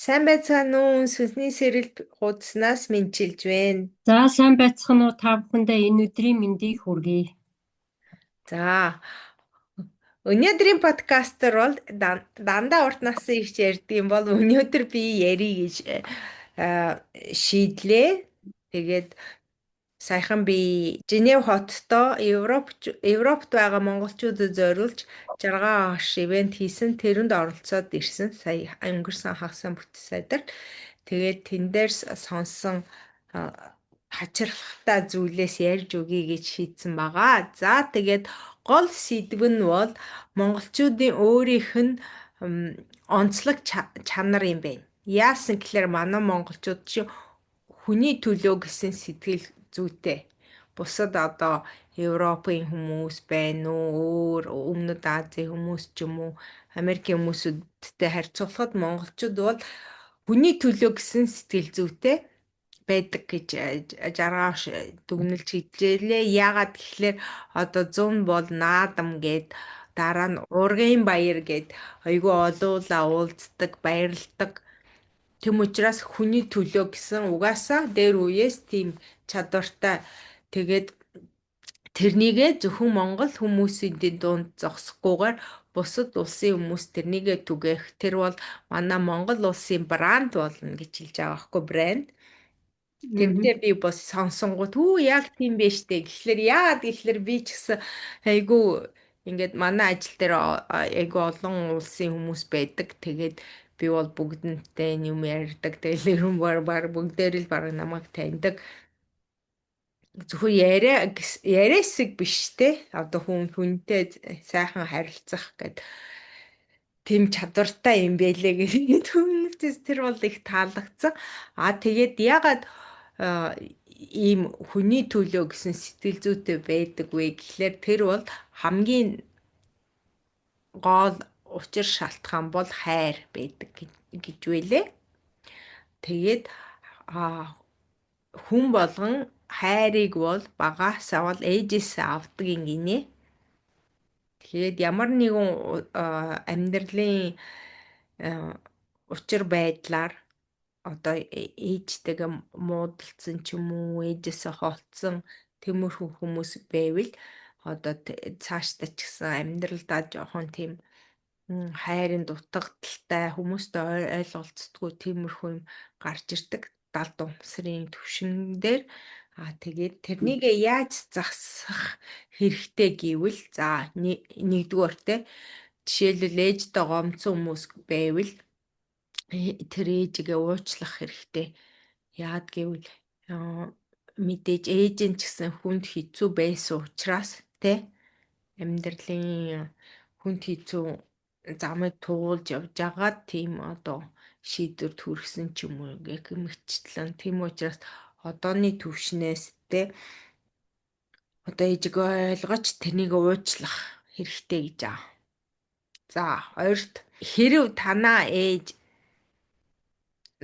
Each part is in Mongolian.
Сайн байцгаана уу? Сүнсний сэрэлт хуудаснаас мэдчилж байна. За сайн байцгаана уу та бүхэндээ энэ өдрийн мэндийг хүргэе. За. Өнөөдрийн подкастер бол дандаа урт насны ирж ярьдаг юм бол өнөөдөр би ярих гэж шийдлээ. Тэгээд саяхан би Женев хоттой Европт байгаа монголчуудад зориулж 60 аш ивент хийсэн. Тэрэнд оролцоод ирсэн. Сая өнгөрсөн хагас бүтэн сайдар. Тэгээд тэн дээр сонсон хачирхалтай зүйлээс ярьж өгье гэж шийдсэн байгаа. За тэгээд гол сэдв нь бол монголчуудын өөрийнх нь онцлог чанар юм байна. Яасан гэхээр манай монголчууд чи хүний төлөө гэсэн сэтгэл зүйтэй. Бусад одоо Европын хүмүүс байна уу, өөр Өмнөд Азийн хүмүүс ч юм уу, Америкийн хүмүүсүүдтэй харьцуулахад монголчууд бол хүний төлөө гэсэн сэтгэл зүйтэй байдаг гэж жаргаш дүгнэлж хэлжээ. Яагаад гэхээр одоо 100 бол наадам гэд дараа нь ургийн баяр гэд айгүй олуула уулздаг, баярладаг. Тэм учраас хүний төлөө гэсэн угаасаа дээр үеэс тийм чадвартай. Тэгээд тэрнийгээ зөвхөн монгол хүмүүсийн дунд зогсохгүйгээр бусад улсын хүмүүс тэрнийгээ түгээх. Тэр бол манай монгол улсын бранд болно гэж хэлж байгаа байхгүй брэнд. Тэрнээ би бас сонсонгууд яг тийм байж тээ. Тэгэхээр яагаад гэхээр би ч гэсэн айгүй ингээд манай ажил дээр айгүй олон улсын хүмүүс байдаг. Тэгээд би бол бүгднтэй юм ярьдаг. Тэгэл ерөн баг бүгдээр л баг намайг таньдаг. Зөвхөн яриасыг биш те. Одоо хүнтэй сайхан харилцах гэд тийм чадвартай юм байлээ гэж түнэлтээс тэр бол их таалагдсан. Тэгээд ягаад ийм хүний төлөө гэсэн сэтгэл зүйтэй байдаг вэ гэхлээр тэр бол хамгийн гол учир шалтгаан бол хайр байдаг гэж байлээ. Тэгээд хүн болгон хайрыг бол багаасаа бол ээжээсээ авдаг юм гинэ. Тэгээд ямар нэгэн амьдралын учир байдлаар одоо ээжтэйгээ муудалцсан ч юм уу, ээжээсээ холдсон тиймэрхүү хүмүүс байвал одоо цаашдаа ч гэсэн амьдралдаа жоохон тийм хайрын дутагдaltaй хүмүүстэй ойлголцдгүй тиймэрхүү юм гарч ирдэг 70 умсрын түвшин дээр. Тэгээд тэрнийгээ яаж засах хэрэгтэй гэвэл за нэгдүгээр те жишээлбэл ээжтэй гомцсон хүмүүс байвал тэр ээжигээ уучлах хэрэгтэй. Яад гэвэл мэдээж ээж нь ч гэсэн хүнд хэцүү байсан учраас те амьдралын хүнд хэцүү замыг туулж явж байгаа тийм одоо шийдвэр төрсөн ч юм уу гэх мэтчлэн тийм учраас одооны төвшнээс те одоо ээжиг ойлгож тэрнийг уучлах хэрэгтэй гэж аа. За хоёрт хэрв танаа ээж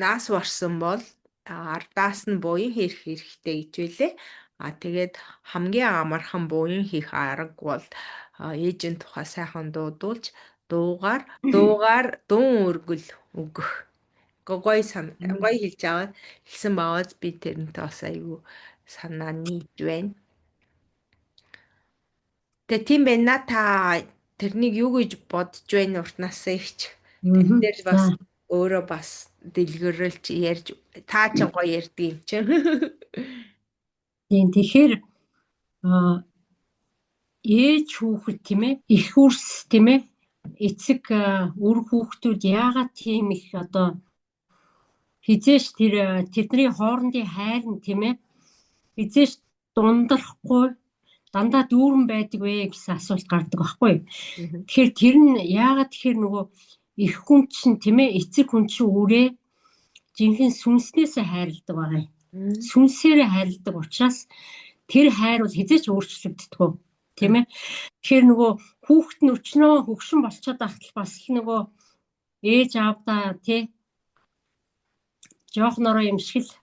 нас барсан бол ардаас нь буян хийх хэрэгтэй гэж байлээ. Тэгээд хамгийн амархан буян хийх арга бол ээжийн тухай сайхан дуудуулж дуугаар дуун өргөл өгөх. Гоё хэлж аваад хэлсэн баваад би тэрнтэй бас аюу санаа нийж байна. Тэгээ тийм байна та тэрнийг юу гэж бодож байна урт насаа ирч. Тэн дээр бас өөрөө бас дэлгэрүүлж ярьж та ч гоё ярьдаг юм чинь. Тийм тэгэхээр ээж хүүхэд тийм ээ их үрс тийм ээ эцэг үр хүүхдүүд яагаад тийм их одоо хизээш тэдний хоорондын хайр нь тийм ээ хизээш дундрахгүй дандаа дүүрэн байдаг вэ гэсэн асуулт гардаг байхгүй. Тэгэхээр тэр нь яагаад тэгэхээр нөгөө их хүн чинь тийм ээ эцэг хүн чинь үрээ жинхэнэ сүнснээсээ хайрладаг байгаа юм. Сүнсээрээ хайрладаг учраас тэр хайр бол хизээч өөрчлөгддөггүй тийм ээ. Тэгэхээр нөгөө хүүхэд нь өчнөө хөгшин болчиход ахтал бас нөгөө ээж аавдаа тий жоохнороо юм шиг л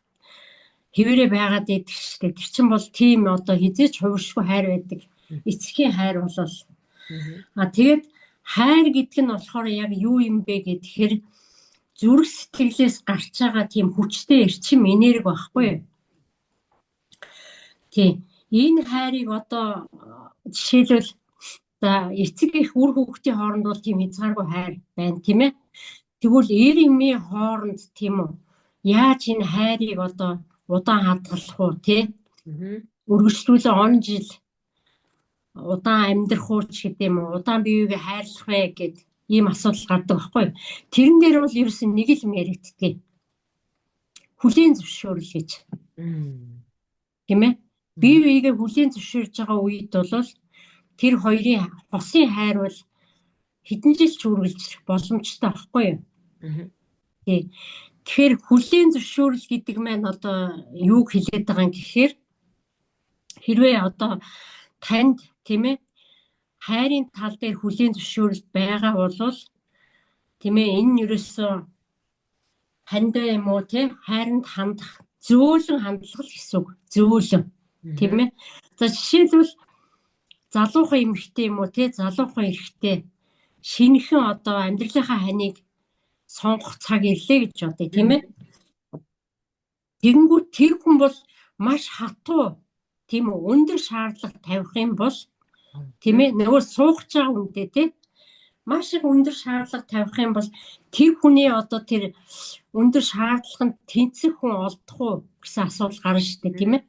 хэвээрээ байгаад идэх штеп. Тэр чинь бол тийм одоо хизээч хувиршгүй хайр байдаг. Эцгийн хайр болол. Тэгээд хайр гэдэг нь болохоор яг юу юм бэ гэхээр зүрх сэтгэлээс гарч байгаа тийм хүчтэй эрчим энерги байхгүй юу? Тийм. Энэ хайрыг одоо жишээлбэл за эцэг их үр хүүхдийн хооронд бол тийм хязгааргүй хайр байна тийм ээ. Тэгвэл эр эмийн хооронд тийм үү? Яаж энэ хайрыг одоо удаан хадгалах уу тий? Үргэлжлүүлээ он жил удаан амьдрах уу ч гэдэм үү? Удаан бие биегээ хайрлах вэ гэд ийм асуудал гардаг байхгүй. Тэрэн дээр бол ерөөсөн нэг л юм яригддаг. Хүлийн зөвшөөрөл гэж. Тийм ээ? Бие биегээ хүлийн зөвшөөрж байгаа үед бол тэр хоёрын хосын хайр бол хэдэн жил ч үргэлжлэх боломжтой байхгүй юу? Тий. Тэгэхээр хүлийн зөвшөөрөл гэдэг маань одоо юуг хэлээд байгаа юм гэхээр хэрвээ одоо танд тийм ээ хайрын тал дээр хүлийн зөвшөөрөл байгаа бол тийм ээ энэ ерөөсөө танд юм уу тийм хайранд хандах зөөлөн хандлага гэсэн үг. Зөөлөн тийм ээ. За жишээлбэл залуухан эмэгтэй юм уу тийм залуухан эрэгтэй шинэхэн одоо амьдралынхаа ханыг сонгох цаг ирлээ гэж бодъё тийм ээ. Тэгэнгүүт тэр хүн бол маш хатуу тийм үү өндөр шаардлага тавих юм бол тийм ээ нөгөө суугч байгаа хүнтэй тийм маш их өндөр шаардлага тавих юм бол тэр хүний одоо тэр өндөр шаардлаганд тэнцэх хүн олдох уу гэсэн асуудал гарна шүү дээ тийм ээ.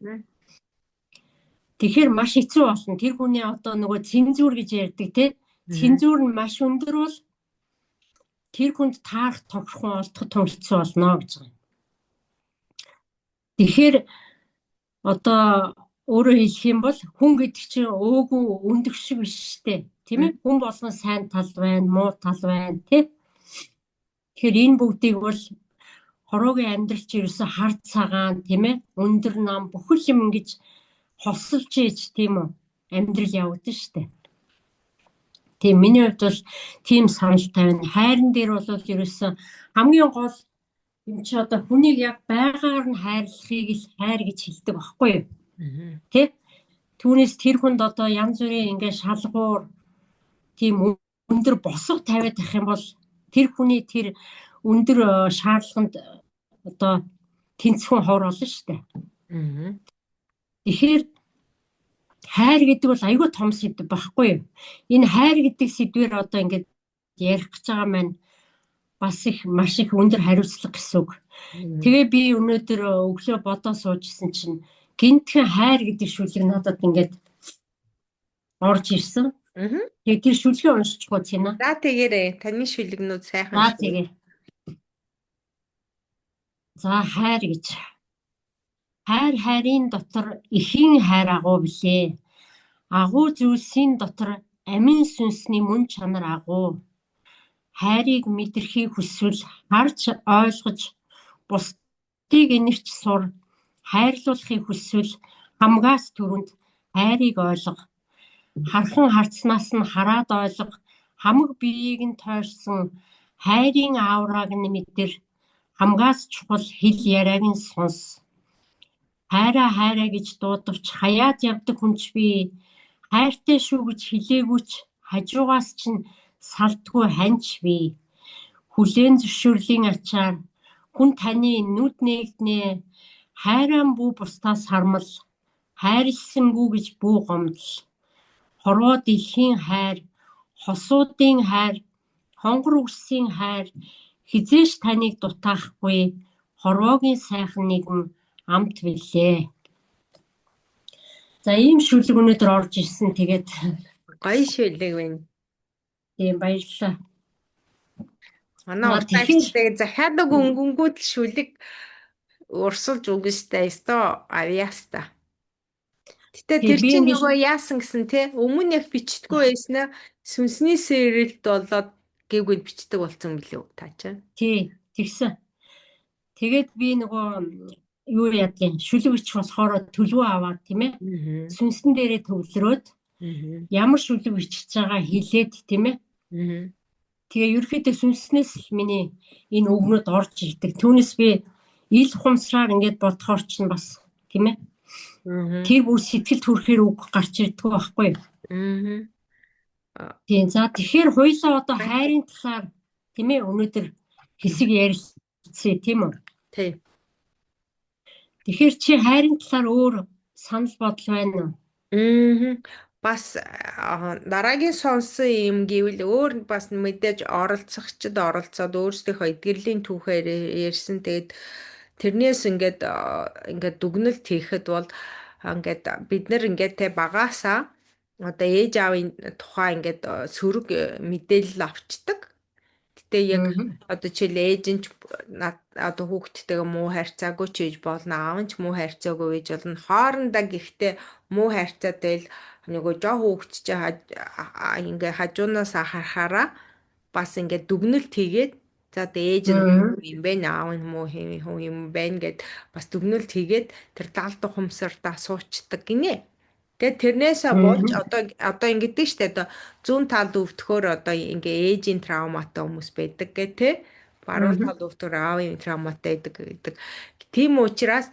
Тэгэхээр маш хэцүү болно. Тэр хүний одоо нөгөө цензур гэж ярьдаг тийм цензур нь маш өндөр бол тэр хүнд таарах тохирхон олдоход тун хэцүү болно гэж байна. Тэгэхээр одоо өөрөөр хэлэх юм бол хүн гэдэг чинь өөгүй өндөг шиг биш штэ. Тийм ээ? Хүн болгон сайн тал байна, муу тал байна, тий? Тэгэхээр энэ бүгдийг бол хороогийн амьдралч ерөөсө хар цагаан, тийм ээ? Өндөр нам бүхэл юм ингэж хосолж ийж тийм үү? Амьдрал явагдаж штэ. Тийм миний хувьд бол тийм санал тавина. Хайран дээр бол ерөөсө хамгийн гол юм чи одоо хүнийг яг байгаар нь хайрлахыг л хайр гэж хэлдэг багхгүй юу? Тэ? Түүнээс тэр хүнд одоо янз бүрийн ингээ шалгуур тийм өндөр босго тавиад байх юм бол тэр хүний тэр өндөр шаардлаганд одоо тэнцвэн хор болно шүү дээ. Тэгэхээр хайр гэдэг бол айгүй том сэдв байхгүй юу? Энэ хайр гэдэг сэдвээр одоо ингээд ярих гэж байгаа маань бас их маш их өндөр хариуцлага гэсэн үг. Тэгээ би өнөөдөр өглөө бодоо суужсэн чинь гинтхэн хайр гэдэг шүлэг надад ингээд орж ирсэн. Тэгээ тэр шүлгээ уншчихгүй цэна. За тэгээрэй. Таны шүлэгнүүд сайхан. За тэгээ. За хайр гэж. Хайр хайрын дотор эхийн хайр агуу билээ. Агуу зүйлсийн дотор амин сүнсний мөн чанар агуу. Хайрыг мэдрэхийг хүсвэл харж ойлгож бусдыг инэрч сур. Хайрлуулахыг хүсвэл хамгаас түрүүнд хайрыг ойлго. Хархан харцнаас нь хараад ойлго. Хамаг биеийг нь тойрсон хайрын аавраг нь мэдэр. Хамгаас чухал хэл яриаг нь сонс. Хайраа хайраа гэж дуудавч хаяад явдаг хүнч би. Хайртай шүү гэж хэлээгүйч хажуугаас чинь салтгүй ханч би. Хүлээн зөвшөөрлийн ачаар хүн таны нүд нэгднэ. Хайран бүү бусдаас хармал. Хайрлсангүй гэж бүү гомдол. Хорвоо дэлхийн хайр, хосуудын хайр, хонгор үсгийн хайр хизээш таныг дутаахгүй. Хорвоогийн сайхан нэгэн амт билээ. За ийм шүлэг өнөөдөр орж ирсэн. Тэгээд гоё шүлэг байна. Тийм баярлалаа. Манай уртаагчтай захиадаг өнгөнгүүд шүлэг урсуулж үгэстэй өстой авьяаста. Гэтэ тэр чинь нөгөө яасан гэсэн те өмнө яг бичдэггүй байснаа сүнсний сэрэлт болоод гээгүйд бичдэг болсон билүү та чинь. Тий, тэгсэн. Тэгээд би нөгөө юу ядгийн шүлэг бичих болохоор төлөвөө аваад тийм ээ. Сүнсэн дээрээ төвлөрөөд ямар шүлэг бичиж байгаа хэлээд тийм ээ. Тэгээ ерөөхдөө сүнснээс л миний энэ өгнөд орж ирдэг. Түүнээс би ил ухамсараар ингээд бодохоор ч нь бас тийм ээ. Тэр бүр сэтгэл төрхээр үг гарч ирдэг байхгүй юу? Тийм за тэгэхээр хоёлаа одоо хайрын талаар тийм ээ өнөөдөр хэсэг ярилцъя тийм үү? Тий. Тэгэхээр чи хайрын талаар өөр санал бодол байна уу? Бас дараагийн сонсон юм гэвэл өөр бас мэдээж оролцоод өөрсдийнхөө эдгэрлийн түүхээр ярьсан. Тэгээд тэрнээс ингээд дүгнэлт хийхэд бол ингээд бид нар ингээд те багаасаа одоо ээж аавын тухай ингээд сөрөг мэдээлэл авчдаг. Гэтэ яг одоо жишээл ээж нь одоо хүүхдтэйгээ муу харьцаагүй ч гэж болно, аав нь ч муу харьцаагүй гэж болно. Хоорондоо гэхдээ муу харьцаатай л нөгөө жоо хүүхд чинь ингээ хажуунаас харахаараа бас ингээ дүгнэлт хийгээд за одоо ээж нь муу юм бэ, аав нь муу юм байна гэд бас дүгнэлт хийгээд тэр далд ухамсартаа суучдаг гинэ. Тэгээд тэрнээсээ болж одоо ингэдэг штэ одоо зүүн талд өвдөхөөр одоо ингээ ээжийн травматай хүмүүс байдаг гэх те баруун талд өвдөхөөр аавын травматай байдаг. Тийм учраас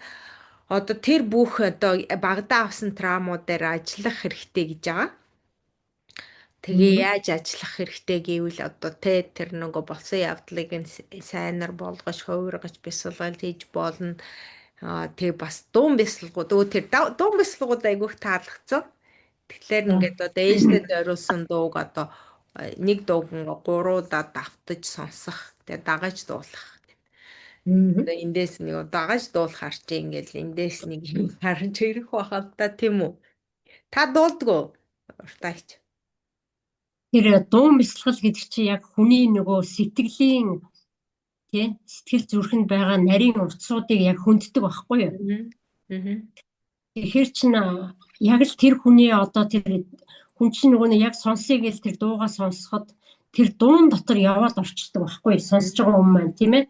одоо тэр бүх одоо багадаа авсан травмуудаар ажиллах хэрэгтэй гэж байгаа. Тэгээ яаж ажиллах хэрэгтэй гэвэл одоо те тэр нөгөө болсон явдлыг сайнаар болгож хувиргаж бясалгал хийж болно. Тэгээ бас дуун бясалгууд тэр дуун бясалгууд айгүйх таалагдсан. Тэгэхээр ингээд одоо ээжтэд зориулсан дууг одоо нэг дууг ингээ 3 удаа давтаж сонсох. Тэгээ дагаж дуулах. Одоо эндээс нэг дагаж дуулахар чи ингээл эндээс нэг юм харж ирэх байхад та тийм үү? Та дуулдгүй уртаач. Тэр дуун бясалгал гэдэг чинь яг хүний нөгөө сэтгэлийн тий сэтгэл зүрхэнд байгаа нарийн утсуудыг яг хөнддөг байхгүй юу? Тэгэхээр чин яг л тэр хүний одоо тэр хүн чинь нөгөө яг сонсъё гэл тэр дуугаа сонсоход тэр дуун дотор яваад орчдөг байхгүй сонсож байгаа юм маань тийм ээ.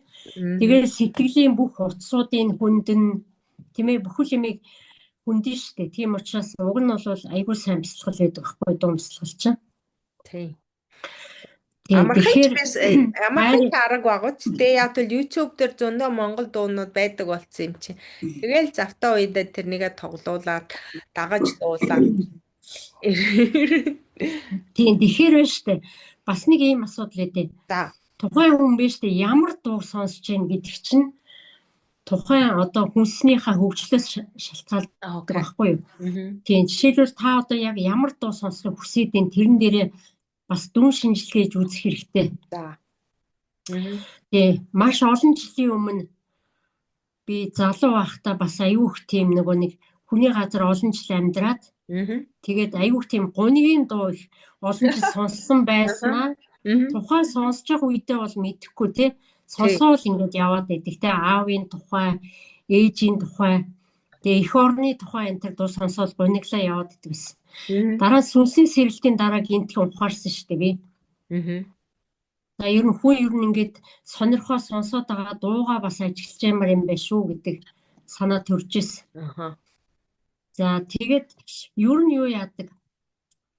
Тэгээд сэтгэлийн бүх утсуудын хүндэн тийм ээ бүхэл юмыг хүндэн штэ. Тийм учраас уг нь бол айгүй сайн бясалгал байдаг байхгүй дуун бясалгал чинь. Тийм. Тэгэхээр амархан арга багт тэ яг л YouTube дээр зөндөө монгол дуунууд байдаг болсон юм чинь. Тэгэл завтаа үедээ тэрнийгээ тоглуулад дагаж дуулаад. Тийм тэгэхээр байна штэ. Бас нэг ийм асуудал өгдөө. За. Тухайн хүн биш штэ ямар дуу сонсож гин гэдэг чинь тухайн одоо хүнснийхээ хөгжлөөс шалтгаалдаг байхгүй юу? Тийм жишээлбэл та одоо яг ямар дуу сонсохыг хүсээд энэ тэрэн дээрээ бас дүн шинжилгээж үзэх хэрэгтэй. За. Тий, маш олон жилийн өмнө би залуу байхдаа бас аюух тийм нөгөө нэг хүний газар олон жил амьдраад тэгээд аюух тийм гунигийн дуу их олон жил сонссон байснаа тухайн сонсож байгаа үедээ бол мэдэхгүй тий сонсоол ингээд яваад байдаг тий аавын тухай, ээжийн тухай, тэгээ эх орны тухай энэ төр дуу сонсоол гуниглаа яваад байдаг гэсэн. Дараа сүнсийн сэрэлтийн дараа гинтхэн ухаарсан шүү дээ би. За ер нь хүн ингээд сонирхоо сонсоод байгаа дуугаа бас ажиглаж ямар юм бэ шүү гэдэг санаа төрж ирсэн. За тэгээд ер нь юу яадаг?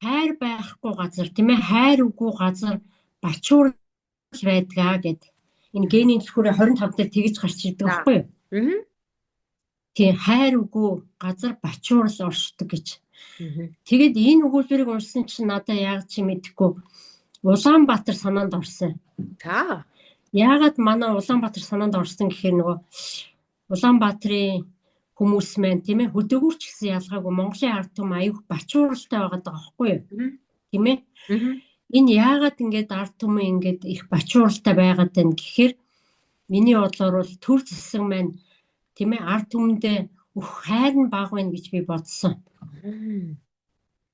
Хайр байхгүй газар тийм ээ хайр үгүй газар бачуур байдгаа гэд. Энэ генийн түлхүүрээ 25 дээр тэгж гарч ирдэг байхгүй юу? Тийм хайр үгүй газар бачуурл оршдог гэж. Тэгээд энэ өгүүлбэрийг уншсан чинь надад яг чи мэдэхгүй Улаанбаатар санаанд орсон. За. Яагаад манай Улаанбаатар санаанд орсон гэхээр нөгөө Улаанбаатарын хүмүүс маань тийм ээ хөдөөгөрч гэсэн ялгаагүй Монголын ард түмэн аюух бачууралтай байгаа байхгүй юу? Тийм ээ. Энэ яагаад ингээд ард түмэн ингээд их бачууралтай байгаад байна гэхээр миний бодлоор бол төр засаг маань тийм ээ ард түмэндээ хайр нь бага байна гэж би бодсон.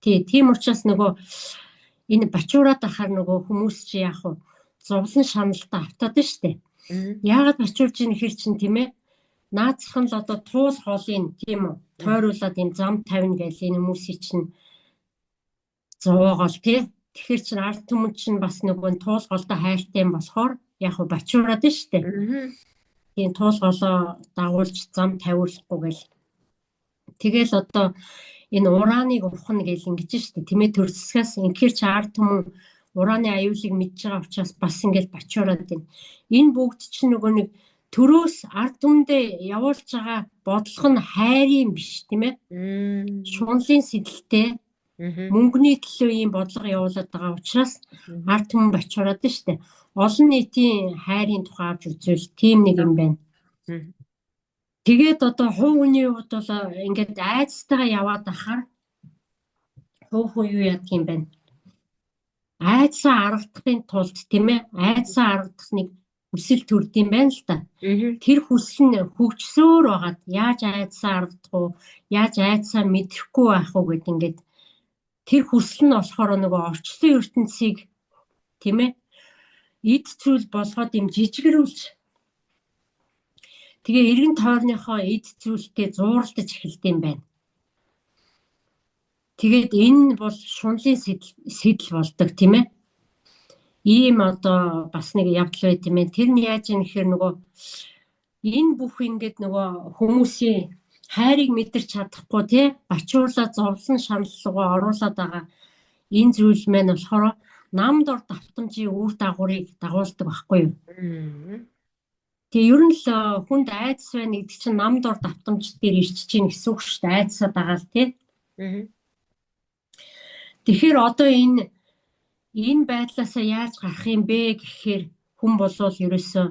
Тийм учраас нөгөө энэ бачуураад ахаар нөгөө хүмүүс чи яах вэ? Зовлон шаналлаа автаад нь штэ. Яагаад бачуурж ийн хэр чин тийм ээ? Наацхан л одоо туул хоолыг тийм үү? Тойруулаад юм зам тавина гэж энэ хүмүүсийн чинь зовоогоол тий. Тэгэхээр чин ард түмэн чинь бас нөгөө туул голдоо хайртай юм болохоор яг хөө бачуураад нь штэ. Тийм туул голоо дагуулж зам тавиулахгүй гэл. Тэгэл одоо энэ урааныг ухна гэл ингэж штэ. Тэмээ төр засгаас инхээр чи ард түмэн урааны аюулыг мэдж байгаа учраас бас ингээл бачуураад байна. Энэ бүгд чинь нөгөө нэг төрөөс ард түмэндээ явуулж байгаа бодлого нь хайрын биш тийм ээ. Шунлын сэдэлтэй Мөнгөний төлөө ийм бодлого явуулаад байгаа учраас ард түмэн бачураад штэ. Олон нийтийн хайрын тухай авч үзвэл тийм нэг юм байна. Тэгээд одоо хувь хүний хувьд бол ингээд айцтайгаа яваад ахаар хувь хүн юу яадаг юм байна. Айцаа аргадахын тулд тийм ээ айцаа аргадах нэг хүсэл төрд юм байна л да. Тэр хүсэл нь хөгжсөөр байгаад яаж айцаа аргадах уу, яаж айцаа мэдрэхгүй байх уу гэд ингээд тэр хүсэл нь болохоор нөгөө орчлон ертөнцийг тийм ээ эд зүйл болгоод юм жижигрүүлж тэгээ эргэн тойрныхоо эд зүйлтэй зууралдаж эхэлдэг юм байна. Тэгээд энэ бол шунлын сэдэл болдог тийм ээ. Ийм одоо бас нэг явдал байт юм байна. Тэр нь яаж юм гэхээр нөгөө энэ бүх ингээд нөгөө хүмүүсийн хайрыг мэдэрч чадахгүй тий бачуурлаа зовлон шаналлуугаа оруулаад байгаа энэ зүйл маань болохоор намд ор давтамжийн үр дагаврыг дагуулдаг байхгүй юу? Тэгээ ер нь л хүнд айдас байна гэдэг чинь намд ор давтамж дээр ирчиж гин гэсэн үг шүү дээ. Айдасаа дагаал тий. Тэгэхээр одоо энэ байдлаасаа яаж гарах юм бэ гэхээр хүн болвол ерөөсөө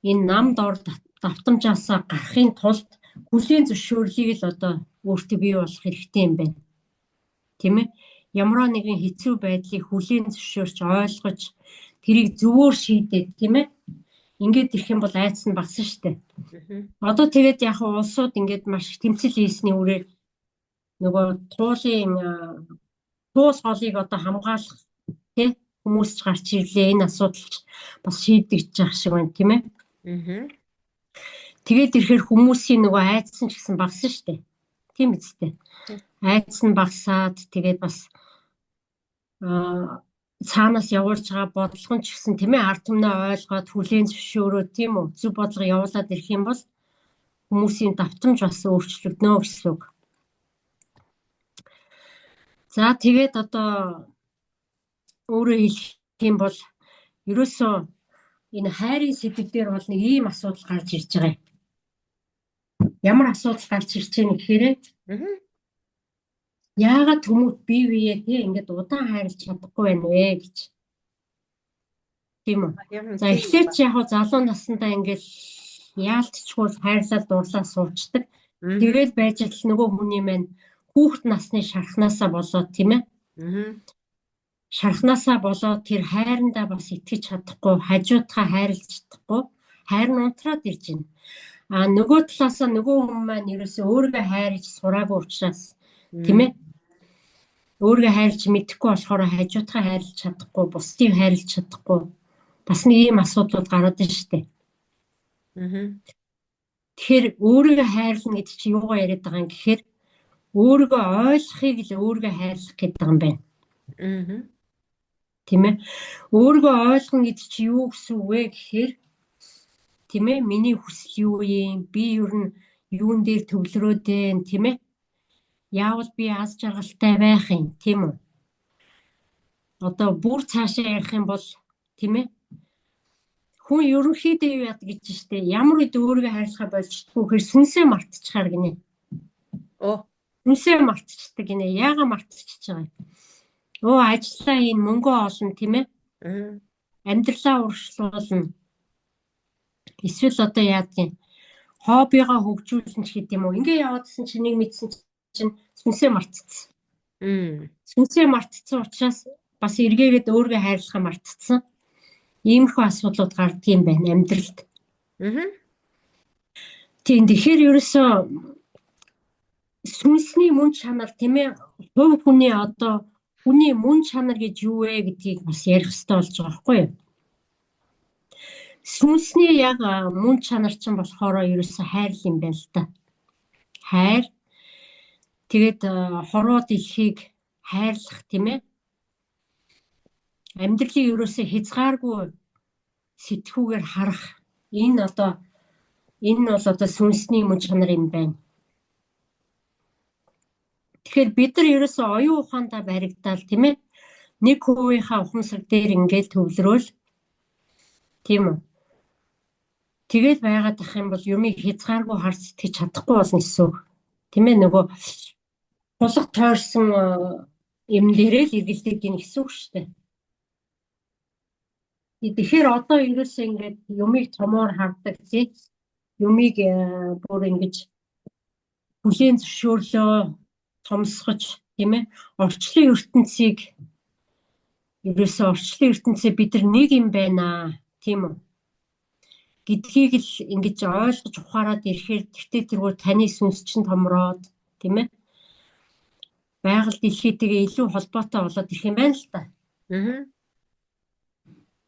энэ намд ор давтамжаасаа гарахын тулд хүлийн зөвшөөрлийг л одоо өөртөө бий болох хэрэгтэй юм байна. Тийм ээ? Ямар нэгэн хэцүү байдлыг хүлийн зөвшөөрч ойлгож тэрийг зөвөөр шийдээд тийм ээ? Ингээд ирэх юм бол айц нь багсан шүү дээ. Одоо тэгээд яг улсууд ингээд маш тэмцэл хийсний үрээр нөгөө туул голыг одоо хамгаалах тий хүмүүс ч гарч ирлээ энэ асуудалч бас шийдэгдэж явах шиг байна тийм ээ. Тэгээд ирэхээр хүмүүсийн нөгөө айдас нь ч гэсэн багсан шүү дээ. Тийм биз дээ. Айдас нь багсаад тэгээд бас цаанаас явуулж байгаа бодлого нь ч гэсэн тийм ээ ард түмнээ ойлгоод хүлээн зөвшөөрөө тийм үү зөв бодлого явуулаад ирэх юм бол хүмүүсийн давтамж бас өөрчлөгднө гэсэн үг. За тэгээд одоо өөрөө хэлэх юм бол ерөөсөө энэ хайрын сэдв дээр бол нэг ийм асуудал гарч ирж байгаа юм. Ямар асуудал гарч ирж байна гэхээр яагаад хүмүүс бие биеэ тий ингээд удаан хайрлаж чадахгүй байна вэ гэж. Тийм үү? За эхлээд ч яг залуу наснда ингээд яалтчгүй хайрлаад дурлаа суучдаг. Тэгээд байж л нөгөө хүний маань хүүхэд насны шархнаасаа болоод тийм ээ. Шархнаасаа болоод тэр хайрандаа бас итгэж чадахгүй, хажуудгаа хайрлаж чадахгүй, хайр нь унтраад ирж байна. А нөгөө талаасаа нөгөө хүн маань ерөөсөө өөрийгөө хайрлаж сураагүй учраас тийм ээ. Өөрийгөө хайрлаж мэдэхгүй болохоор хажуудгаа хайрлаж чадахгүй, бусдыг хайрлаж чадахгүй. Бас нэг ийм асуудлууд гараад байна шүү дээ. Тэгэхээр өөрийгөө хайрлна гэдэг чинь юугаа яриад байгаа юм гэхээр өөрийгөө ойлгохыг л өөрийгөө хайрлах гэдэг юм байна. Тийм ээ. Өөрийгөө ойлгоно гэдэг чинь юу гэсэн үг вэ гэхээр тийм ээ миний хүсэл юу юм? Би ер нь юун дээр төвлөрөөд байна, тийм ээ? Яавал би аз жаргалтай байх юм, тийм үү? Одоо бүр цаашаа ярих юм бол тийм ээ? Хүн ерөнхийдөө юу яадаг гэж штэ. Ямар үед өөрийгөө хайрлахаа болжтгүй хэр сүнсээ мартчихаар гинэ. Сүнсээ мартчихдаг гинэ. Яагаад мартчихж байгаа юм? Ажиллаа ийн мөнгө олно тийм ээ? Амьдралаа урагшлуулна. Эсвэл одоо яадгийн хоббигоо хөгжүүлнэ ч гэдэг юм уу. Ингээ яваадсэн чинь нэг мэдсэн чинь сүнсээ мартцсан. Сүнсээ мартцсан учраас бас эргээгээд өөрийгөө хайрлахаа мартцсан. Иймэрхүү асуудлууд гардаг юм байна амьдралд. Тийм тэгэхээр ерөөсөө сүнсний мөн чанар тийм ээ хувь хүний одоо хүний мөн чанар гэж юу вэ гэдгийг бас ярих хэрэгтэй болж байгаа байхгүй юу? Сүнсний яг мөн чанар чинь болохоор ерөөсөө хайр юм байна л да. Хайр. Тэгээд хорвоо дэлхийг хайрлах тийм ээ. Амьдралыг ерөөсөө хязгааргүй сэтгүүгээр харах. Энэ бол одоо сүнсний мөн чанар юм байна. Тэгэхээр бид нар ерөөсөө оюун ухаандаа баригдаал тийм ээ. Нэг хувийнхаа ухамсар дээр ингээл төвлөрөөл. Тийм үү? Тэгээд байгаад ах юм бол юмыг хязгааргүй харж сэтгэж чадахгүй болно гэсэн үг. Тийм ээ нөгөө хулга тойрсон юм дээрээ л эргэлдээд гин гэсэн үг шүү дээ. Тэгэхээр одоо ерөөсөө ингээд юмыг томоор хардаг тий. Юмыг бүр ингэж бүлийн зөвшөөрлөө томсгож тийм ээ орчлын ертөнцийг ерөөсөө орчлын ертөнцөө бид нар нэг юм байна тийм үү гэдгийг л ингэж ойлгож ухаарад ирэхээр тэгтээ тэргүй таны сүнс чинь томроод тийм ээ байгаль дэлхийтэйгээ илүү холбоотой болоод ирэх юм байна л та.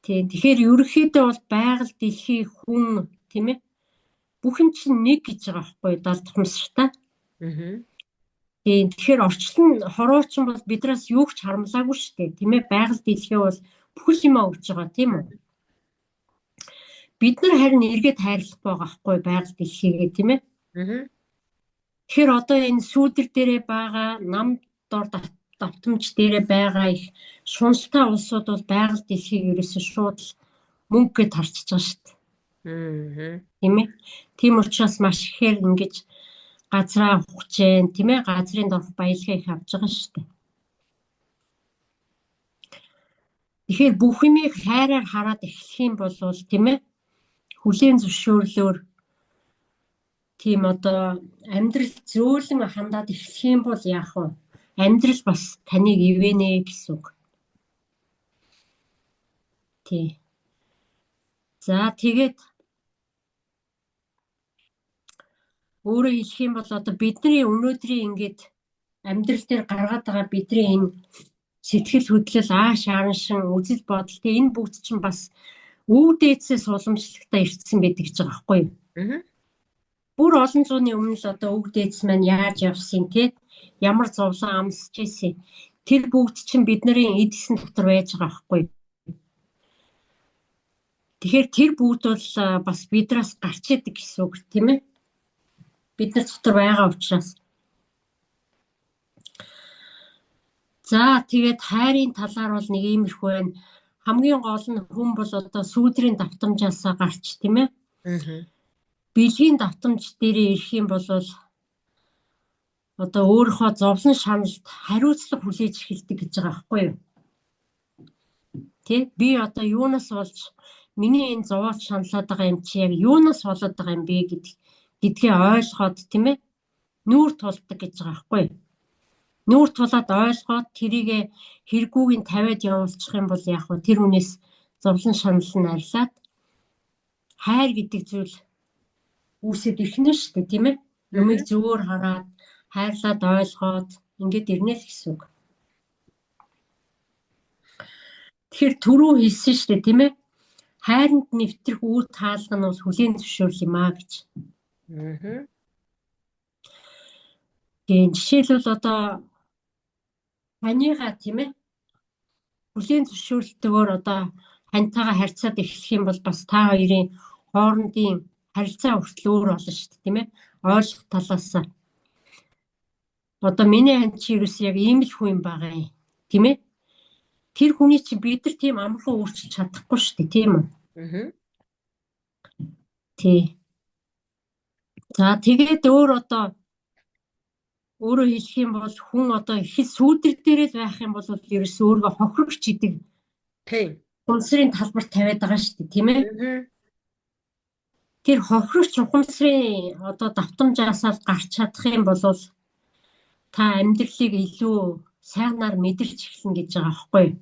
Тийм тэгэхээр ерөнхийдөө бол байгаль дэлхий хүн тийм ээ бүх юм чинь нэг гэж байгаа байхгүй далдахмстай. Тийм тэгэхээр орчлон хороочин бол бидраас юу ч харамлаагүй шүү дээ тийм ээ байгаль дэлхий бол бүхэл юмаа өгч байгаа тийм үү. Бид нар харин эргээд хайрлах байгаа байхгүй байгаль дэлхийгээ тийм ээ. Тэгэхээр одоо энэ сүүдэр дээрээ байгаа нам дор давтамж дээрээ байгаа их шуналтай улсууд бол байгаль дэлхийг ерөөсөө шууд мөнгөд тарчиж байгаа шүү дээ. Тийм ээ. Тийм учраас маш ихээр ингэж газраа ухчихээн тийм ээ газрын дорх баялгаа их авч байгаа шүү дээ. Тэгэхээр бүх юмыг хайраар хараад эхлэх юм бол тийм ээ хүлийн зөвшөөрлөөр тийм одоо амьдрал зөөлөн хандаад эхлэх юм бол яах вэ? Амьдрал бас таныг ивэнэ гэсэн үг. Тий. За тэгээд өөрөөр хэлэх юм бол одоо бидний өнөөдрийн ингээд амьдрал дээр гаргаад байгаа бидний энэ сэтгэл хөдлөл ааш араншин үзэл бодол тий энэ бүгд чинь бас өв дээдсээс уламжлалтаа ирсэн байдаг гэж байгаа байхгүй юу? Бүр олон зууны өмнө л одоо өв дээдс маань яаж явсан тий ямар зовлон амсч ийсэн тэр бүгд чинь бидний эдгэсэн дотор байж байгаа байхгүй юу? Тэгэхээр тэр бүгд бол бас бидраас гарч идэг гэсэн үг тийм ээ? Бид нар дотор байгаа учраас. За тэгээд хайрын талаар бол нэг иймэрхүү байна. Хамгийн гол нь хүн бол одоо сүүдрийн давтамжаасаа гарч тийм ээ. Бэлгийн давтамж дээрээ ирэх юм бол одоо өөрийнхөө зовлон шаналд хариуцлага хүлээж эхэлдэг гэж байгаа байхгүй юу? Тэ би одоо юунаас болж миний энэ зовоолт шаналаад байгаа юм чи яг юунаас болоод байгаа юм бэ гэдгээ ойлгоод тийм ээ нүүр тулдаг гэж байгаа байхгүй юу? Нүүр тулаад ойлгоод тэрийг хэрэггүйг тавиад явуулчих юм бол яг хөө тэр хүнээс зовлон шанал нь арилаад хайр гэдэг зүйл үүсэт ирхнэ шүү дээ тийм ээ. Юмыг зөвөр хараад хайрлаад ойлгоод ингээд ирнэ л гэсэн үг. Тэгэхээр түрүү хэлсэн шүү дээ тийм ээ. Хайранд нэвтрэх үр таалга нь бол хүлийн зөвшөөрөл юм аа гэж. Тийм жишээлбэл одоо таныгаа тийм ээ хүлийн зөвшөөрөлтөөр одоо хантайгаа харьцаад эхлэх юм бол бас та хоёрын хоорондын харилцаа хүртэл өөр болно шүү дээ тийм ээ ойлгох талаас одоо миний хань чи ерөөс яг ийм л хүн юм байгаа юм тийм ээ тэр хүний чи бид нар тийм амархан өөрчилж чадахгүй шүү дээ тийм үү тий за тэгээд өөрөөр хэлэх юм бол хүн одоо их сүүдэр дээрээ л байх юм бол ерөөс өөргөө хохирогч идэг. Тийм. Ухамсарын талбарт тавиад байгаа шүү дээ, тийм ээ? Тэр хохирогч ухамсарын одоо давтамжаасаа гарч чадах юм бол та амьдралыг илүү сайнаар мэдэрч эхэлнэ гэж байгаа байхгүй юу?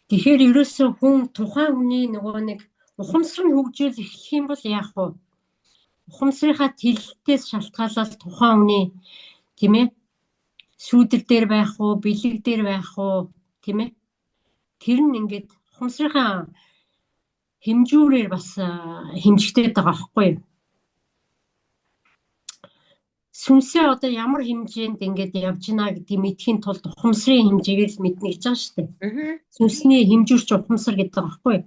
Тэгэхээр ерөөсөө хүн тухайн хүний нөгөө нэг ухамсар нь хөгжөөл эхлэх юм бол яах вэ? Ухамсарынхаа тэлэлтээс шалтгаалаад тухайн хүний тийм ээ сүүдэр дээр байх уу, бэлэг дээр байх уу тийм ээ тэр нь ингээд ухамсарынхаа хэмжүүрээр бас хэмжигдээд байгаа байхгүй юу? Сүнсээ одоо ямар хэмжээнд ингээд явж гинэ гэдгийг мэдхийн тулд ухамсарын хэмжээгээр л мэднэ гэж байгаа шүү дээ. Сүнсний хэмжүүрч ухамсар гэдэг байгаа байхгүй юу?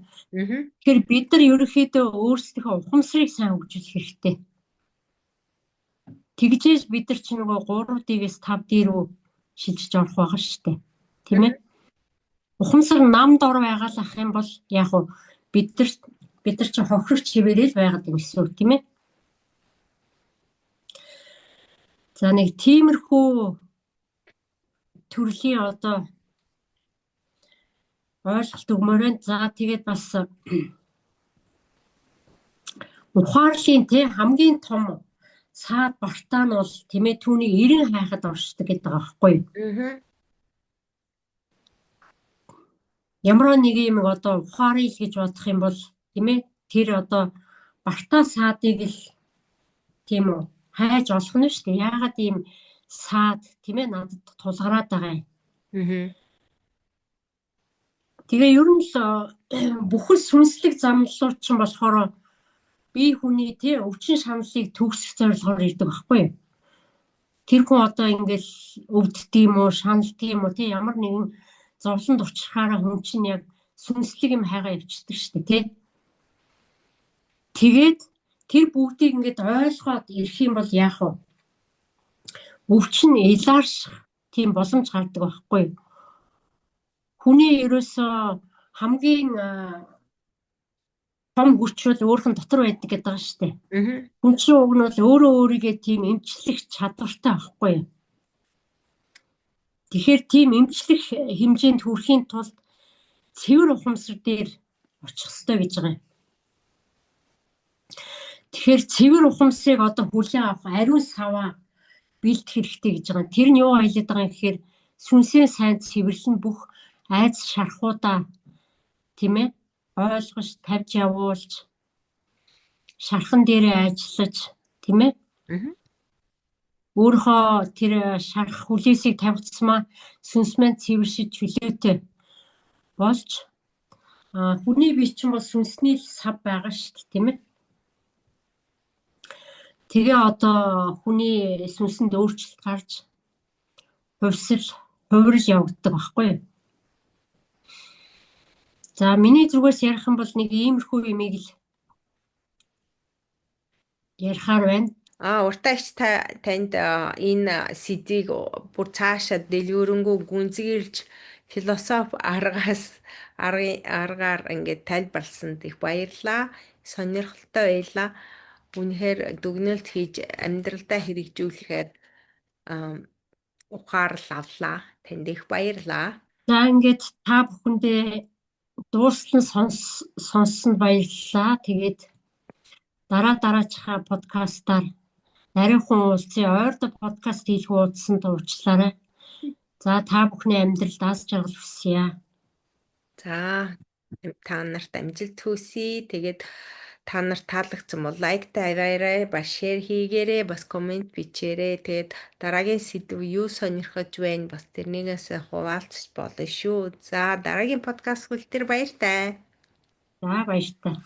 Тэгэхээр бид нар ерөнхийдөө өөрсдийнхөө ухамсарыг сайн хөгжүүлэх хэрэгтэй. Тэгжээж бид нар ч нөгөө 3D-ээс 5D рүү шилжиж орох байгаа шүү дээ. Тийм ээ? Ухамсар нам дор байгаалах юм бол яг уу бид нар ч хохирогч хэвээрээ л байгаад юм гэсэн үг тийм ээ? За нэг тиймэрхүү төрлийн одоо ойлголт өгмөр байна. За тэгээд бас ухаарлын хамгийн том саад бартаа нь бол тийм ээ түүний эрен хайхад оршдог гэдэг байгаа байхгүй юу? Ямар нэг юм одоо ухаарыг гэж бодох юм бол тийм ээ тэр одоо бартаа саадыг л тийм үү хайж олох нь шүү дээ. Яагаад ийм саад тийм ээ надад тулгараад байгаа юм. Тэгээ ер нь л бүхэл сүнслэг замлууд ч болохоор бие хүний тий өвчин шаналлыг төгсөх зорилгоор ирдэг байхгүй юу? Тэр хүн одоо ингээл өвддөг юм уу, шаналдаг юм уу тий ямар нэгэн зовлонд учрахаараа хүн чинь яг сүнслэг юм хайгаа явчихдаг шүү дээ тий. Тэгээд тэр бүгдийг ингээд ойлгоод ирэх юм бол яах вэ? Өвчин илаарших тийм боломж гардаг байхгүй юу? Хүний ерөөсөө хамгийн том хүч бол өөрхөн дотор байдаг гэдэг байгаа шүү дээ. Хүн чинь уг нь бол өөрөө өөрийгөө тийм эмчлэх чадвартай байхгүй юу? Тэгэхээр тийм эмчлэх хэмжээнд хүрэхийн тулд цэвэр ухамсар дээр очих хэрэгтэй гэж байгаа юм. Тэгэхээр цэвэр ухамсарыг одоо хүлээн авах ариун саваа бэлдэх хэрэгтэй гэж байгаа. Тэр нь юу хэлээд байгаа юм гэхээр сүнсээ сайн цэвэрлэн бүх айц шархуудаа тийм ээ ойлгож тавьж явуулж шархан дээрээ ажиллаж тийм ээ өөрийнхөө тэр шарах хүлээсийг тавьцсмаа сүнс маань цэвэршиж чөлөөтэй болж хүний бие чинь бол сүнсний сав байгаа шүү дээ тийм ээ. Тэгээ одоо хүний сүнсэнд өөрчлөлт гарч хувирал явагддаг байхгүй юу? За миний зүгээс ярих юм бол нэг иймэрхүү юмыг л ярихаар байна. Уртаач танд энэ сэдвийг бүр цаашаа дэлгүүрэнгүү гүнзгийрлж философи аргаар ингээд тайлбарласанд их баярлаа. Сонирхолтой байлаа. Үнэхээр дүгнэлт хийж амьдралдаа хэрэгжүүлэхээр ухаарл авлаа. Танд их баярлаа. За ингээд та бүхэндээ дуустал сонссонд баярлалаа. Тэгээд дараачихаа подкастаар нарийнхан уулзсан ойрдоо подкаст хийх уудсан дуучлаарай. За та бүхний амьдралд аз жаргал хүсье. За та нарт амжилт хүсье. Тэгээд та нарт таалагдсан бол лайктай аваарай, бас шеэр хийгээрэй, бас комент бичээрэй. Тэгээд дараагийн сэдв юу сонирхож байна? Бас тэрнээс хуваалцах болно шүү. За дараагийн подкаст хүртэл баяртай. За баяртай.